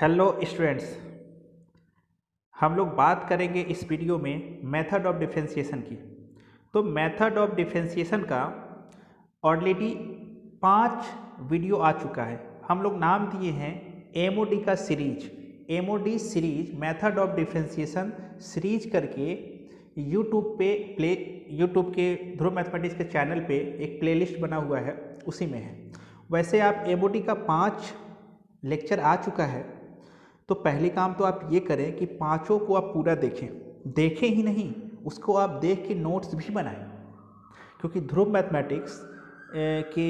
Hello students, हम लोग बात करेंगे इस वीडियो में मेथड ऑफ डिफरेंशिएशन की। तो मेथड ऑफ डिफरेंशिएशन का ऑलरेडी 5 वीडियो आ चुका है। हम लोग नाम दिए हैं एमओडी का series, MoD series method of differentiation series करके यूट्यूब के ध्रुव मैथमेटिक्स के चैनल पे एक प्लेलिस्ट बना हुआ है, उसी में है। वैसे आप एमओडी का 5 लेक्चर आ चुका है, तो पहली काम तो आप ये करें कि पांचों को आप पूरा देखें ही नहीं, उसको आप देख के नोट्स भी बनाएं। क्योंकि ध्रुव मैथमेटिक्स के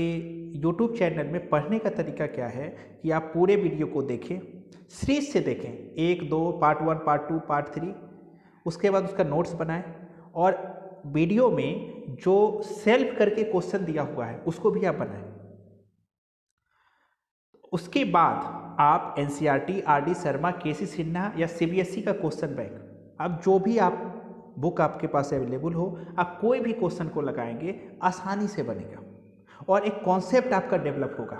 यूट्यूब चैनल में पढ़ने का तरीका क्या है कि आप पूरे वीडियो को देखें, सीरीज से देखें, 1, 2, पार्ट 1, पार्ट 2, पार्ट 3, उसके बाद उसका नोट्स बनाएं और वीडियो में जो सेल्फ करके क्वेश्चन दिया हुआ है उसको भी आप बनाएं। उसके बाद आप एनसीईआरटी, आरडी शर्मा, केसी सिन्हा या सीबीएसई का क्वेश्चन बैंक, अब जो भी आप बुक आपके पास अवेलेबल हो, आप कोई भी क्वेश्चन को लगाएंगे आसानी से बनेगा और एक कॉन्सेप्ट आपका डेवलप होगा।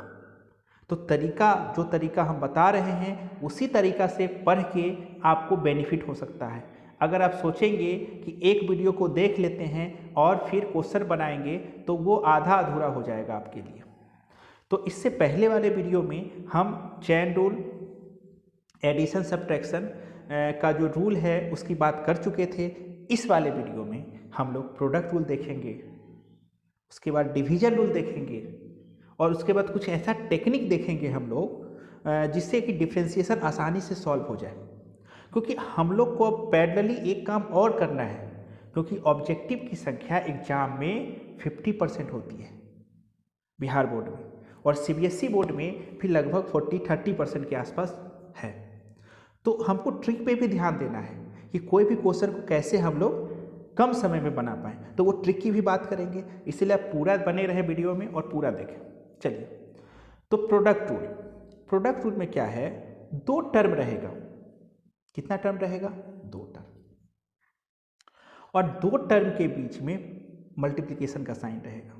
तो जो तरीका हम बता रहे हैं उसी तरीका से पढ़ के आपको बेनिफिट हो सकता है। अगर आप सोचेंगे कि एक वीडियो को देख लेते हैं और फिर क्वेश्चन बनाएंगे तो वो आधा अधूरा हो जाएगा आपके लिए। तो इससे पहले वाले वीडियो में हम चेन रूल, एडिशन सब्ट्रैक्शन का जो रूल है उसकी बात कर चुके थे। इस वाले वीडियो में हम लोग प्रोडक्ट रूल देखेंगे, उसके बाद डिवीजन रूल देखेंगे और उसके बाद कुछ ऐसा टेक्निक देखेंगे हम लोग जिससे कि डिफरेंशिएशन आसानी से सॉल्व हो जाए। क्योंकि हम लोग को अब पैरेलली एक काम और करना है, क्योंकि ऑब्जेक्टिव की संख्या एग्जाम में 50% होती है बिहार बोर्ड में, और सीबीएसई बोर्ड में भी लगभग 40-30% के आसपास है। तो हमको ट्रिक पे भी ध्यान देना है कि कोई भी क्वेश्चन को कैसे हम लोग कम समय में बना पाएँ, तो वो ट्रिक की भी बात करेंगे। इसलिए आप पूरा बने रहे वीडियो में और पूरा देखें। चलिए, तो प्रोडक्ट रूल में क्या है, 2 टर्म रहेगा। कितना टर्म रहेगा? 2 टर्म, और 2 टर्म के बीच में मल्टीप्लिकेशन का साइन रहेगा,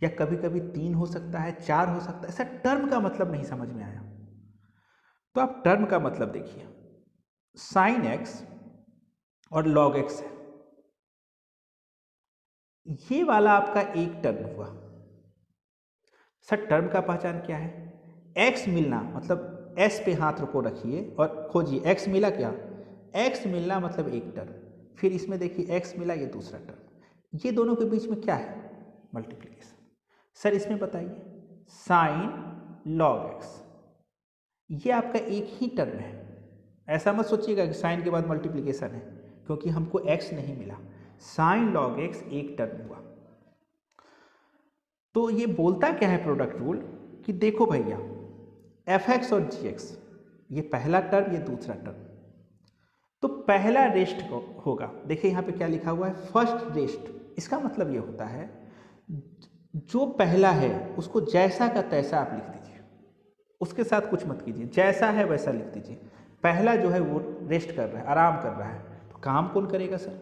या कभी कभी 3 हो सकता है, 4 हो सकता है। ऐसा टर्म का मतलब नहीं समझ में आया तो आप टर्म का मतलब देखिए, साइन एक्स और लॉग एक्स है, ये वाला आपका एक टर्म हुआ। सर टर्म का पहचान क्या है? एक्स मिलना मतलब एस पे हाथ को रखिए और खोजिए एक्स मिला क्या? एक्स मिलना मतलब एक टर्म, फिर इसमें देखिए एक्स मिला, ये दूसरा टर्म, ये दोनों के बीच में क्या है? मल्टीप्लिकेशन। सर इसमें बताइए, साइन लॉग एक्स, ये आपका एक ही टर्म है। ऐसा मत सोचिएगा कि साइन के बाद मल्टीप्लिकेशन है, क्योंकि हमको एक्स नहीं मिला। साइन लॉग एक्स एक टर्म हुआ। तो ये बोलता क्या है प्रोडक्ट रूल कि देखो भैया, एफ एक्स और जी एक्स, ये पहला टर्म, ये दूसरा टर्म, तो पहला रेस्ट होगा। देखिए यहाँ पे क्या लिखा हुआ है, फर्स्ट रेस्ट। इसका मतलब ये होता है जो पहला है उसको जैसा का तैसा आप लिख दीजिए, उसके साथ कुछ मत कीजिए, जैसा है वैसा लिख दीजिए। पहला जो है वो रेस्ट कर रहा है, आराम कर रहा है, तो काम कौन करेगा सर?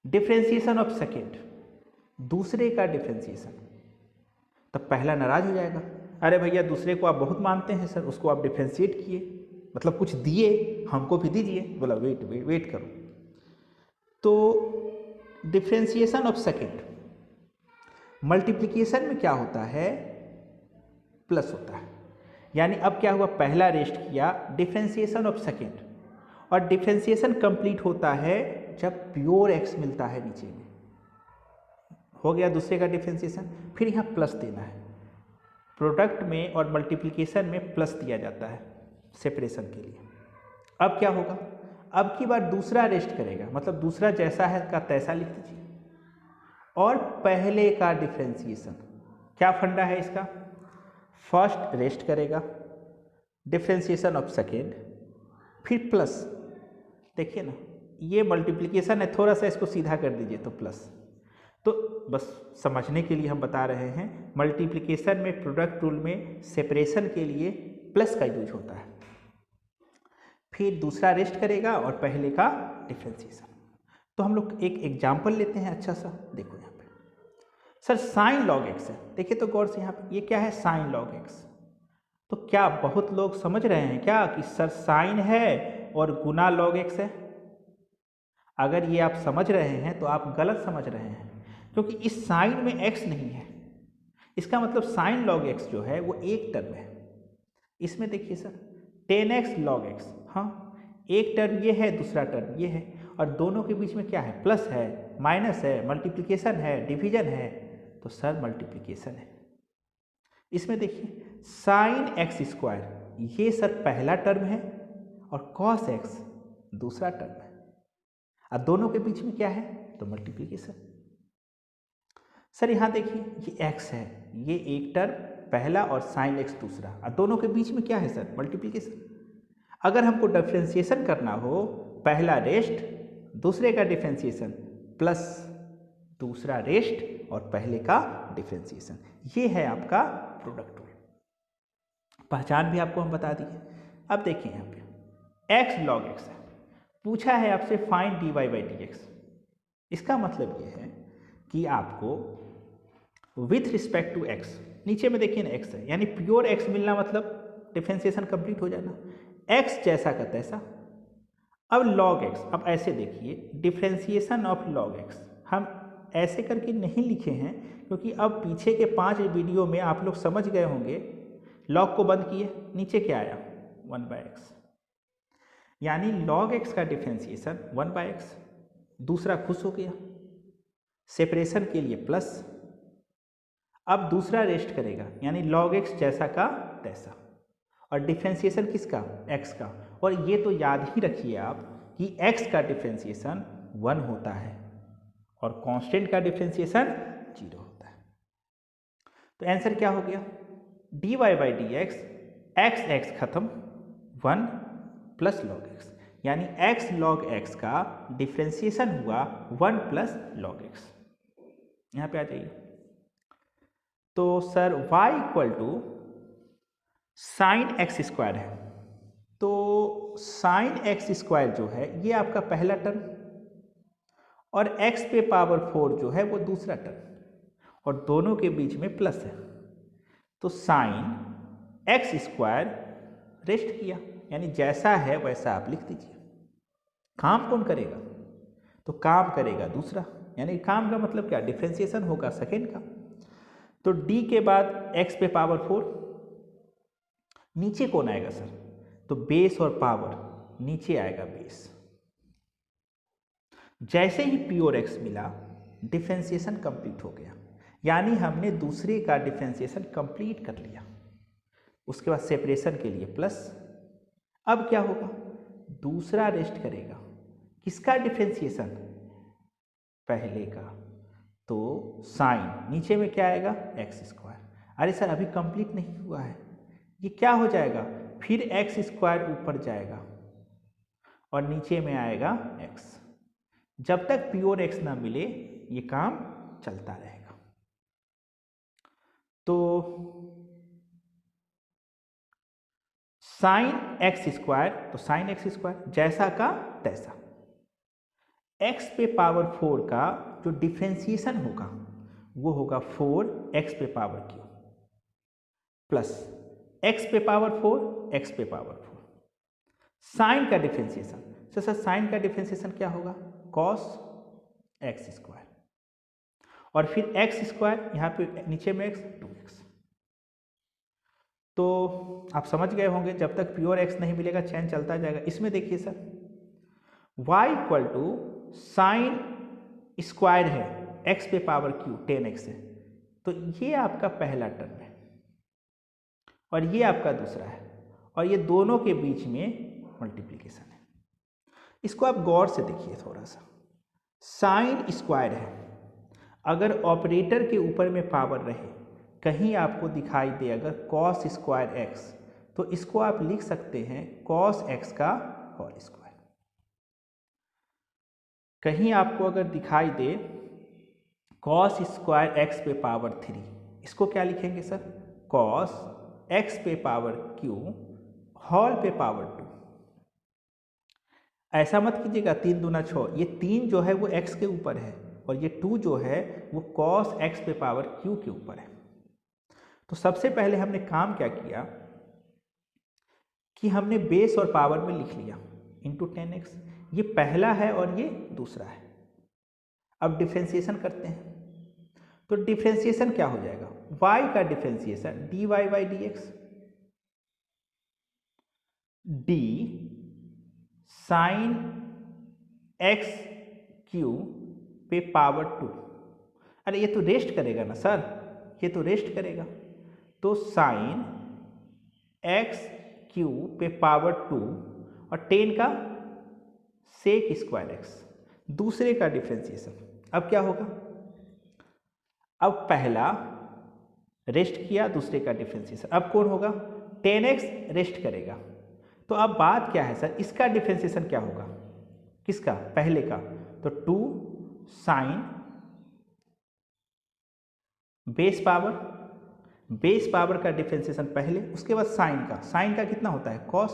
डिफरेंशिएशन ऑफ सेकेंड, दूसरे का डिफरेंशिएशन। तब पहला नाराज हो जाएगा, अरे भैया दूसरे को आप बहुत मानते हैं सर, उसको आप डिफरेंशिएट किए, मतलब कुछ दिए, हमको भी दीजिए। बोला वेट करो। तो डिफरेंशिएशन ऑफ सेकेंड, मल्टीप्लिकेशन में क्या होता है? प्लस होता है। यानी अब क्या हुआ, पहला रेस्ट किया, डिफरेंशिएशन ऑफ सेकेंड, और डिफरेंशिएशन कंप्लीट होता है जब प्योर एक्स मिलता है नीचे में, हो गया दूसरे का डिफरेंशिएशन। फिर यहाँ प्लस देना है, प्रोडक्ट में और मल्टीप्लिकेशन में प्लस दिया जाता है सेपरेशन के लिए। अब क्या होगा, अब की बार दूसरा रेस्ट करेगा, मतलब दूसरा जैसा है का तैसा लिख दीजिए, और पहले का डिफरेंशिएशन। क्या फंडा है इसका? फर्स्ट रेस्ट करेगा, डिफरेंशिएशन ऑफ सेकेंड, फिर प्लस। देखिए ना, ये मल्टीप्लिकेशन है, थोड़ा सा इसको सीधा कर दीजिए तो प्लस। तो बस समझने के लिए हम बता रहे हैं, मल्टीप्लिकेशन में प्रोडक्ट रूल में सेपरेशन के लिए प्लस का यूज होता है। फिर दूसरा रेस्ट करेगा और पहले का डिफरेंशिएशन। तो हम लोग एक एग्जाम्पल लेते हैं अच्छा सा। देखो यहाँ पे सर साइन लॉग एक्स है, देखिए तो गौर से यहाँ पे ये क्या है, साइन लॉग एक्स। तो क्या बहुत लोग समझ रहे हैं क्या कि सर साइन है और गुना log x है? अगर ये आप समझ रहे हैं तो आप गलत समझ रहे हैं, क्योंकि इस साइन में x नहीं है। इसका मतलब साइन log x जो है वो एक टर्म है। इसमें देखिए सर 10x log x, हाँ एक टर्म ये है, दूसरा टर्म ये है, और दोनों के बीच में क्या है? प्लस है, माइनस है, मल्टीप्लिकेशन है, डिवीजन है, तो सर मल्टीप्लिकेशन है। इसमें देखिए साइन एक्स स्क्वायर ये सर पहला टर्म है और कॉस एक्स दूसरा टर्म है, और दोनों के बीच में क्या है? तो मल्टीप्लिकेशन। सर यहाँ देखिए ये x है, ये एक टर्म पहला और साइन एक्स दूसरा, और दोनों के बीच में क्या है सर? मल्टीप्लिकेशन। अगर हमको डिफरेंशिएशन करना हो, पहला रेस्ट दूसरे का डिफरेंशिएशन प्लस दूसरा रेस्ट और पहले का डिफरेंशिएशन, ये है आपका प्रोडक्ट रूल। पहचान भी आपको हम बता दिए। अब देखिए यहाँ पे x log x है, पूछा है आपसे फाइंड dy by dx। इसका मतलब ये है कि आपको विथ रिस्पेक्ट टू x, नीचे में देखिए ना x है, यानी प्योर x मिलना मतलब डिफरेंशिएशन कंप्लीट हो जाना, x जैसा का तैसा। अब log x, अब ऐसे देखिए डिफरेंशिएशन ऑफ log x हम ऐसे करके नहीं लिखे हैं, क्योंकि अब पीछे के 5 वीडियो में आप लोग समझ गए होंगे, log को बंद किए, नीचे क्या आया? 1/x, यानी log x का डिफरेंशिएशन 1/x, दूसरा खुश हो गया, सेपरेशन के लिए प्लस, अब दूसरा रेस्ट करेगा, यानी log x जैसा का तैसा, और डिफरेंशिएशन किसका? x का। और ये तो याद ही रखिए आप कि x का डिफरेंशिएशन 1 होता है और कांस्टेंट का डिफरेंशिएशन 0 होता है। तो आंसर क्या हो गया? dy by dx x खत्म 1 प्लस log x, यानी x log x का डिफरेंशिएशन हुआ 1 प्लस log x। यहाँ पे आ जाइए, तो sir y equal to sine x square है, तो साइन एक्स स्क्वायर जो है ये आपका पहला टर्म, और x पे पावर 4 जो है वो दूसरा टर्म, और दोनों के बीच में प्लस है, तो साइन एक्स स्क्वायर रेस्ट किया, यानी जैसा है वैसा आप लिख दीजिए। काम कौन करेगा? तो काम करेगा दूसरा, यानी काम का मतलब क्या? डिफरेंशिएशन होगा सेकेंड का। तो d के बाद x पे पावर 4, नीचे कौन आएगा सर? तो बेस और पावर, नीचे आएगा बेस। जैसे ही प्योर x मिला, डिफरेंशिएशन कंप्लीट हो गया, यानी हमने दूसरे का डिफरेंशिएशन कंप्लीट कर लिया। उसके बाद सेपरेशन के लिए प्लस, अब क्या होगा? दूसरा रेस्ट करेगा, किसका डिफरेंशिएशन? पहले का, तो साइन नीचे में क्या आएगा? X square. अरे सर अभी कंप्लीट नहीं हुआ है, ये क्या हो जाएगा? फिर एक्स स्क्वायर ऊपर जाएगा और नीचे में आएगा एक्स। जब तक प्योर एक्स ना मिले ये काम चलता रहेगा। तो साइन एक्स स्क्वायर, तो साइन एक्स स्क्वायर जैसा का तैसा, एक्स पे पावर 4 का जो डिफरेंशिएशन होगा वो होगा 4x पे पावर क्यू प्लस x पे पावर 4 x पे पावर 4। साइन का डिफरेंशिएशन, तो सर साइन का डिफरेंशिएशन क्या होगा? cos x स्क्वायर, और फिर x स्क्वायर, यहाँ पे नीचे में x 2x। तो आप समझ गए होंगे, जब तक प्योर x नहीं मिलेगा चैन चलता जाएगा। इसमें देखिए sir y equal to sine square है, x पे पावर q 10x है, तो ये आपका पहला टर्म है और ये आपका दूसरा है, और ये दोनों के बीच में मल्टीप्लिकेशन है। इसको आप गौर से देखिए थोड़ा सा। साइन स्क्वायर है, अगर ऑपरेटर के ऊपर में पावर रहे, कहीं आपको दिखाई दे अगर कॉस स्क्वायर एक्स, तो इसको आप लिख सकते हैं कॉस एक्स का होल स्क्वायर। कहीं आपको अगर दिखाई दे कॉस स्क्वायर एक्स पे पावर 3, इसको क्या लिखेंगे सर? कॉस एक्स पे पावर क्यू होल पे पावर 2। ऐसा मत कीजिएगा 3 दूना 6, ये 3 जो है वो x के ऊपर है और ये 2 जो है वो cos x पे पावर q के ऊपर है। तो सबसे पहले हमने काम क्या किया, कि हमने बेस और पावर में लिख लिया इंटू 10x, ये पहला है और ये दूसरा है। अब डिफ्रेंसिएशन करते हैं, तो डिफ्रेंसिएशन क्या हो जाएगा, y का differentiation dy by d x, D sine x Q पे पावर 2। अरे ये तो रेस्ट करेगा ना सर, ये तो रेस्ट करेगा, तो साइन एक्स क्यू पे पावर 2 और 10 का सेक स्क्वायर एक्स, दूसरे का डिफ्रेंसिएशन। अब क्या होगा, अब पहला रेस्ट किया, दूसरे का डिफ्रेंसिएशन, अब कौन होगा, 10x रेस्ट करेगा। तो अब बात क्या है सर, इसका डिफ्रेंसिएशन क्या होगा, किसका, पहले का, तो 2 साइन बेस पावर का डिफ्रेंसिएशन पहले, उसके बाद साइन का कितना होता है, कॉस,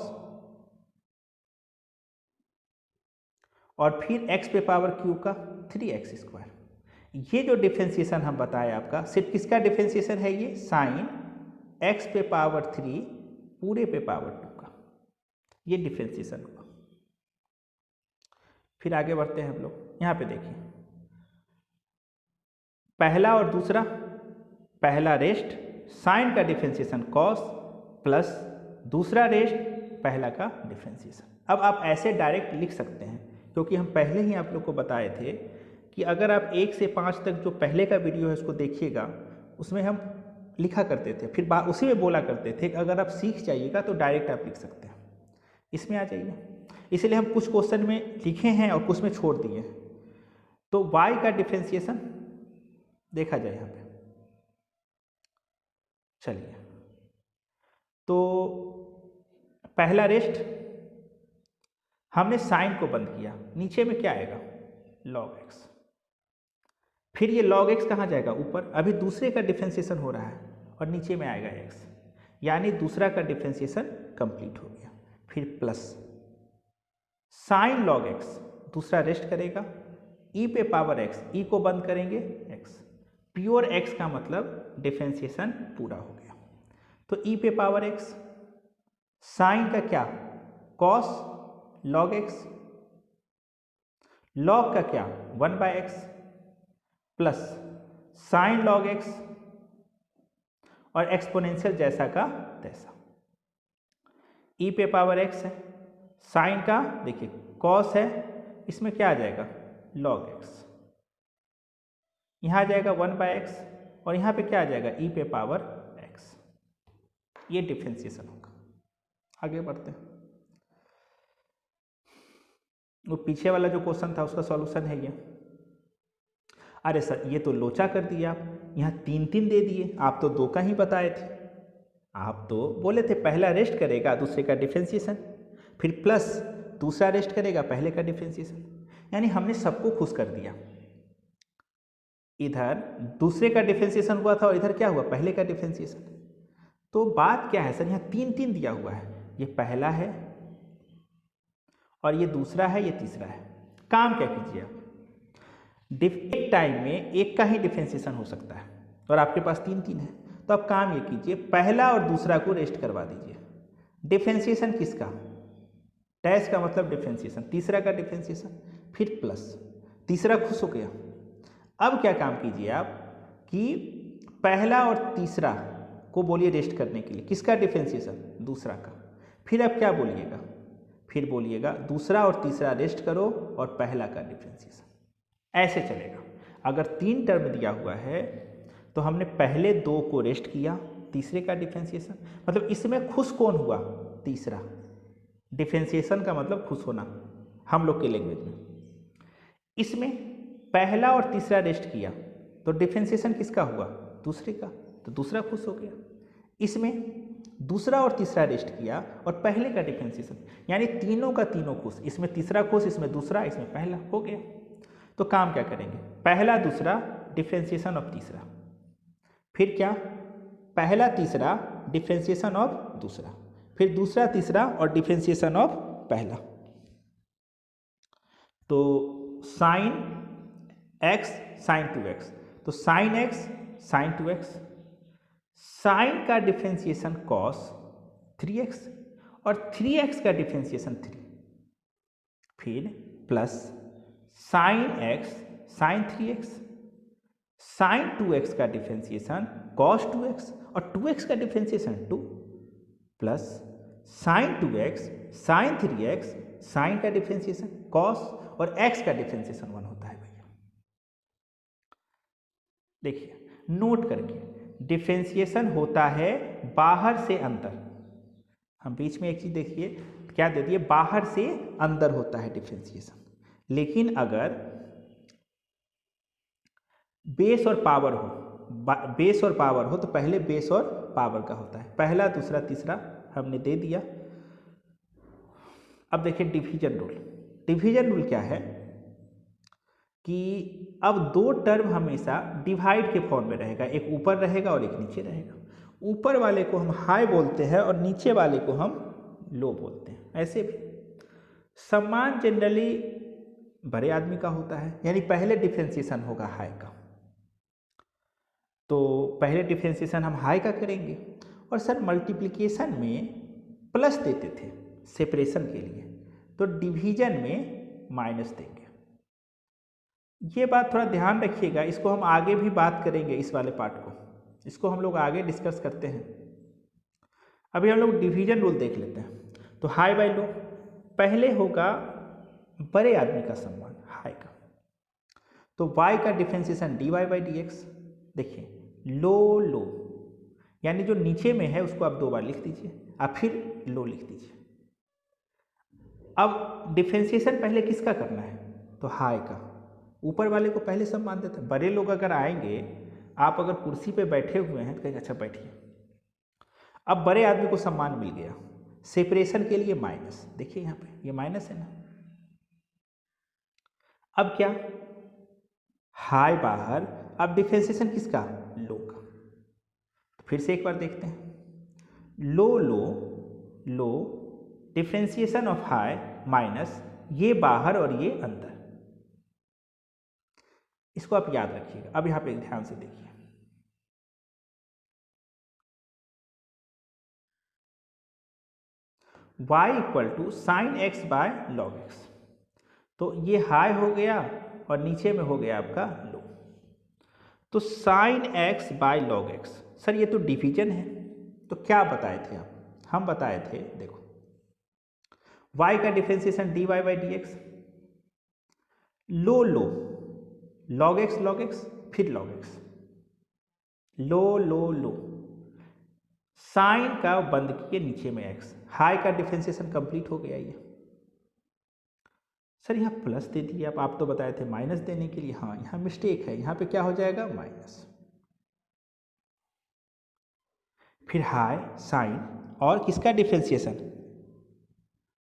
और फिर x पे पावर क्यू का 3x स्क्वायर। ये जो डिफ्रेंसिएशन हम बताए आपका, सिर्फ किसका डिफ्रेंसिएशन है, ये साइन x पे पावर 3 पूरे पे पावर 2 का, ये डिफ्रेंसिएशन हुआ। फिर आगे बढ़ते हैं हम लोग, यहाँ पे देखिए पहला और दूसरा, पहला रेस्ट साइन का डिफ्रेंसिएशन कॉस प्लस दूसरा रेस्ट पहला का डिफ्रेंसिएशन। अब आप ऐसे डायरेक्ट लिख सकते हैं, क्योंकि हम पहले ही आप लोग को बताए थे कि अगर आप 1 से 5 तक जो पहले का वीडियो है उसको देखिएगा, उसमें हम लिखा करते थे, फिर उसी में बोला करते थे कि अगर आप सीख जाइएगा तो डायरेक्ट आप लिख सकते हैं, इसमें आ जाइए। इसलिए हम कुछ क्वेश्चन में लिखे हैं और कुछ में छोड़ दिए। तो y का डिफ्रेंसिएशन देखा जाए यहाँ पे, चलिए, तो पहला रेस्ट हमने साइन को बंद किया, नीचे में क्या आएगा, log x, फिर ये log x कहाँ जाएगा, ऊपर, अभी दूसरे का डिफ्रेंसिएशन हो रहा है और नीचे में आएगा x, यानी दूसरा का डिफ्रेंसिएशन कंप्लीट हो गया। फिर प्लस साइन log x, दूसरा रेस्ट करेगा, e पे पावर x, e को बंद करेंगे x, प्योर x का मतलब डिफ्रेंसिएशन पूरा हो गया। तो e पे पावर x, साइन का क्या, cos log x, log का क्या 1/x plus sign log x, और एक्सपोनेंशियल जैसा का तैसा, e पे पावर x है, साइन का देखिए cos है, इसमें क्या आ जाएगा log x, यहाँ आ जाएगा 1/x, और यहाँ पे क्या आ जाएगा e पे पावर x। ये डिफ्रेंसिएशन होगा। आगे बढ़ते हैं, वो पीछे वाला जो क्वेश्चन था उसका सॉल्यूशन है ये। अरे सर ये तो लोचा कर दिया आप, यहाँ 3 दे दिए, आप तो 2 का ही बताए थे। आप तो बोले थे पहला रेस्ट करेगा दूसरे का डिफ्रेंसिएशन, फिर प्लस दूसरा रेस्ट करेगा पहले का डिफ्रेंसिएशन, यानी हमने सबको खुश कर दिया। इधर दूसरे का डिफ्रेंसिएशन हुआ था और इधर क्या हुआ, पहले का डिफ्रेंसिएशन। तो बात क्या है सर, यहाँ 3 दिया हुआ है, ये पहला है और ये दूसरा है, ये तीसरा है। काम क्या कीजिए आप, एक टाइम में एक का ही डिफ्रेंसिएशन हो सकता है और आपके पास 3 है, तो आप काम ये कीजिए पहला और दूसरा को रेस्ट करवा दीजिए। डिफ्रेंसिएशन किसका, डैश का मतलब डिफ्रेंसिएशन, तीसरा का डिफ्रेंसिएशन, फिर प्लस, तीसरा खुश हो गया। अब क्या काम कीजिए आप कि पहला और तीसरा को बोलिए रेस्ट करने के लिए, किसका डिफ्रेंसिएशन, दूसरा का, फिर आप क्या बोलिएगा, फिर बोलिएगा दूसरा और तीसरा रेस्ट करो और पहला का डिफ्रेंसिएशन, ऐसे चलेगा। अगर 3 टर्म दिया हुआ है तो हमने पहले 2 को रेस्ट किया, तीसरे का डिफ्रेंसिएशन, मतलब इसमें खुश कौन हुआ, तीसरा। डिफ्रेंसिएशन का मतलब खुश होना हम लोग के लैंग्वेज में। इसमें पहला और तीसरा रेस्ट किया तो डिफ्रेंसिएशन किसका हुआ, दूसरे का, तो दूसरा खुश हो गया। इसमें दूसरा और तीसरा रेस्ट किया और पहले का डिफ्रेंसिएशन, यानी तीनों का तीनों खुश, इसमें तीसरा खुश, इसमें दूसरा, इसमें पहला, हो गया। तो काम क्या करेंगे, पहला दूसरा डिफ्रेंसिएशन ऑफ तीसरा, फिर क्या, पहला तीसरा डिफ्रेंसिएशन ऑफ दूसरा, फिर दूसरा तीसरा और डिफ्रेंसिएशन ऑफ पहला। तो साइन x साइन 2x, तो sine x sine 2x, sine का डिफ्रेंसिएशन cos 3x और 3x का डिफ्रेंसिएशन 3, फिर plus sine x sine 3x, sine 2x का डिफ्रेंसिएशन cos 2x और 2x का differentiation 2, plus sine 2x sine 3x, sine का differentiation cos और x का डिफ्रेंसिएशन 1 होता है भैया। देखिए नोट करके, डिफ्रेंसिएशन होता है बाहर से अंदर। हम बीच में एक चीज देखिए क्या दे दिए, बाहर से अंदर होता है डिफ्रेंसिएशन। लेकिन अगर बेस और पावर हो, बेस और पावर हो तो पहले बेस और पावर का होता है, पहला दूसरा तीसरा हमने दे दिया। अब देखिए डिवीजन रूल। डिवीजन रूल क्या है कि अब दो टर्म हमेशा डिवाइड के फॉर्म में रहेगा, एक ऊपर रहेगा और एक नीचे रहेगा। ऊपर वाले को हम हाई बोलते हैं और नीचे वाले को हम लो बोलते हैं। ऐसे भी सम्मान जनरली बड़े आदमी का होता है, यानी पहले डिफ्रेंसिएशन होगा हाई का, तो पहले डिफ्रेंसिएशन हम हाई का करेंगे। और सर मल्टीप्लिकेशन में प्लस देते थे सेपरेशन के लिए, तो डिवीजन में माइनस देंगे। ये बात थोड़ा ध्यान रखिएगा, इसको हम आगे भी बात करेंगे, इस वाले पार्ट को, इसको हम लोग आगे डिस्कस करते हैं। अभी हम लोग डिवीजन रूल देख लेते हैं। तो हाई बाय लो, पहले होगा बड़े आदमी का सम्मान हाई का, तो y का differentiation dy by d x. देखिए लो लो, यानी जो नीचे में है उसको आप 2 बार लिख दीजिए और फिर लो लिख दीजिए। अब डिफ्रेंसिएशन पहले किसका करना है, तो हाई का। ऊपर वाले को पहले सम्मान देते हैं। बड़े लोग अगर आएंगे, आप अगर कुर्सी पे बैठे हुए हैं तो कहेंगे अच्छा बैठिए। अब बड़े आदमी को सम्मान मिल गया, सेपरेशन के लिए माइनस, देखिए यहाँ पे ये माइनस है ना। अब क्या, हाई बाहर, अब डिफ्रेंसिएशन किसका, लो का। तो फिर से एक बार देखते हैं, लो low low, differentiation of high minus, ये बाहर और ये अंदर। इसको आप याद रखिएगा। अब यहाँ पे ध्यान से देखिए, y equal to sine x by log x. तो ये हाई हो गया और नीचे में हो गया आपका लो। तो sine x by log x, sir ये तो डिवीजन है, तो क्या बताए थे आप, हम बताए थे देखो y का differentiation dy by d x, low low log x फिर लॉग एक्स, लो लो लो, साइन का बंद किए नीचे में x, हाई का डिफ्रेंसिएशन कंप्लीट हो गया। ये सर यहाँ प्लस दे दिए आप तो बताए थे माइनस देने के लिए, हाँ यहाँ मिस्टेक है, यहाँ पे क्या हो जाएगा माइनस, फिर हाई साइन और किसका डिफ्रेंसिएशन,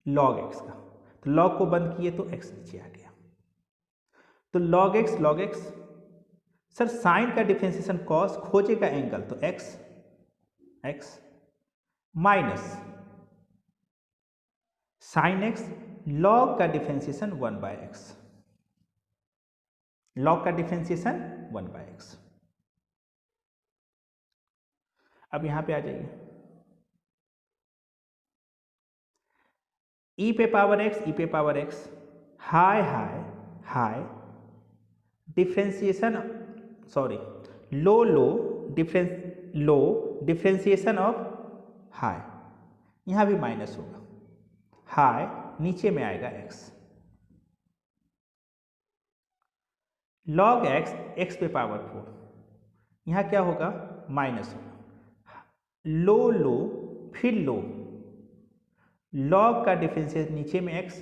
लॉग एक्स का। तो लॉग को बंद किए तो x नीचे आ गया, तो लॉग एक्स, सर साइन का डिफ्रेंसिएशन कॉस, खोजेगा एंगल तो x minus sine x, log का डिफ्रेंसिएशन 1 बाय एक्स, लॉग का डिफ्रेंसिएशन 1 बाय एक्स। अब यहां पे आ जाइए, e पे power x, high high high, differentiation sorry low low differentiation of high, यहां भी माइनस होगा, हाई नीचे में आएगा x, लॉग x पे पावर 4, यहाँ क्या होगा माइनस होगा, लो लो फिर लो, लॉग का डिफरेंशिएशन नीचे में x,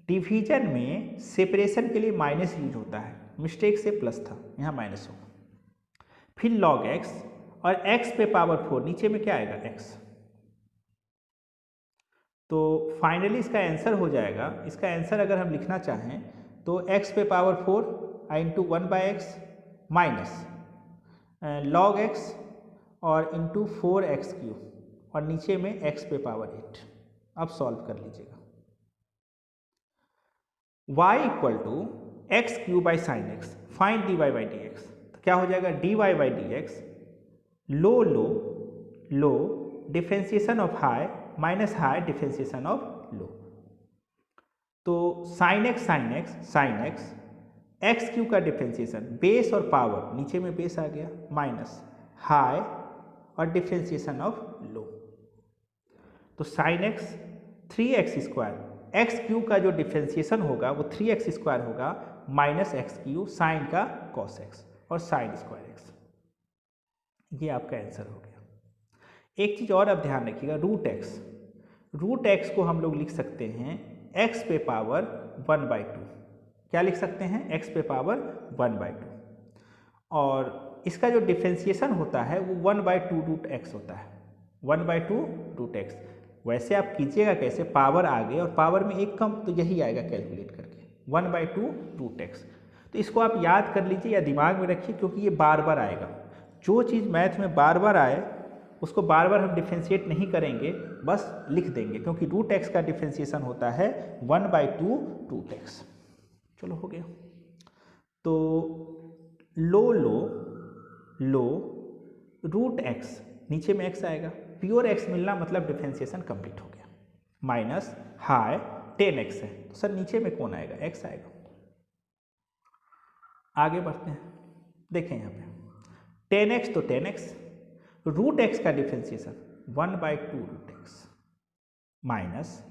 डिवीजन में सेपरेशन के लिए माइनस यूज होता है, मिस्टेक से प्लस था यहाँ माइनस होगा, फिर लॉग x और x पे पावर 4, नीचे में क्या आएगा x। तो फाइनली इसका आंसर हो जाएगा, इसका आंसर अगर हम लिखना चाहें तो x पे power 4 into 1 by x minus log x और इंटू 4x³ और नीचे में x पे पावर 8। अब सॉल्व कर लीजिएगा, y equal to x³ by sine x, find dy by d x, तो क्या हो जाएगा dy by d x, low low low differentiation of high minus high differentiation of low. तो साइन एक्स एक्स क्यू का differentiation base और power, नीचे में base आ गया, माइनस हाई और डिफ्रेंसिएशन ऑफ लो। तो sine x 3x², x cube का जो डिफ्रेंसिएशन होगा वो 3x² होगा माइनस एक्स क्यू साइन का कॉस एक्स और साइन स्क्वायर एक्स। ये आपका आंसर हो गया। एक चीज़ और आप ध्यान रखिएगा, रूट एक्स को हम लोग लिख सकते हैं x पे पावर 1/2। क्या लिख सकते हैं? x पे पावर 1/2। और इसका जो डिफ्रेंसिएशन होता है वो 1/2 रूट एक्स होता है, 1/2 रूट एक्स। वैसे आप कीजिएगा कैसे, पावर आगे और पावर में एक कम, तो यही आएगा कैलकुलेट करके 1/2 रूट एक्स। तो इसको आप याद कर लीजिए या दिमाग में रखिए, क्योंकि ये बार बार आएगा। जो चीज़ मैथ में बार बार आए उसको बार बार हम डिफ्रेंशिएट नहीं करेंगे, बस लिख देंगे, क्योंकि रूट एक्स का डिफ्रेंशिएशन होता है 1/2 रूट एक्स। चलो हो गया। तो लो रूट एक्स, नीचे में एक्स आएगा, प्योर एक्स मिलना मतलब डिफ्रेंशिएशन कंप्लीट हो गया, माइनस हाई 10x है, तो सर नीचे में कौन आएगा? x आएगा। आगे बढ़ते हैं, देखें यहाँ पे 10x तो 10x, रूट एक्स का differentiation 1/2 root x minus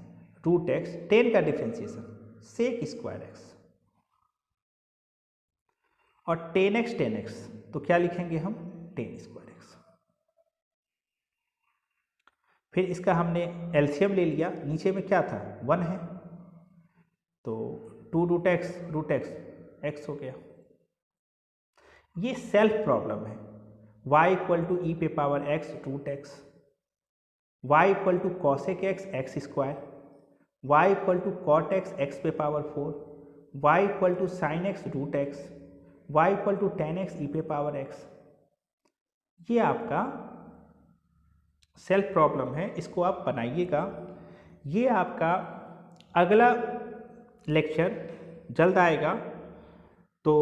root x, 10 का डिफ्रेंशिएशन सेक स्क्वायर एक्स और 10x तो क्या लिखेंगे हम? 10 स्क्वायर एक्स। फिर इसका हमने एलसीएम ले लिया, नीचे में क्या था? 1 है, तो 2 रूट एक्स एक्स हो गया। ये सेल्फ प्रॉब्लम है, y = e पे power x root x, y = cosec x x², y = cot x x पे power 4, y = sin x root x, y = tan x e पे पावर x। ये आपका self problem है, इसको आप बनाइएगा। ये आपका अगला लेक्चर जल्द आएगा, तो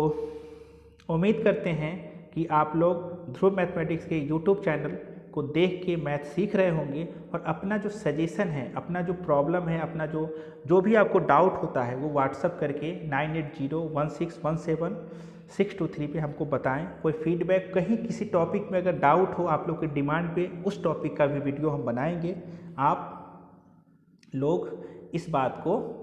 उम्मीद करते हैं कि आप लोग ध्रुव मैथमेटिक्स के यूट्यूब चैनल को देख के मैथ सीख रहे होंगे और अपना जो सजेशन है, अपना जो प्रॉब्लम है, अपना जो भी आपको डाउट होता है वो व्हाट्सअप करके 9801617623 पे हमको बताएं। कोई फीडबैक, कहीं किसी टॉपिक में अगर डाउट हो आप लोग की डिमांड पे, उस टॉपिक का भी वीडियो हम बनाएंगे। आप लोग इस बात को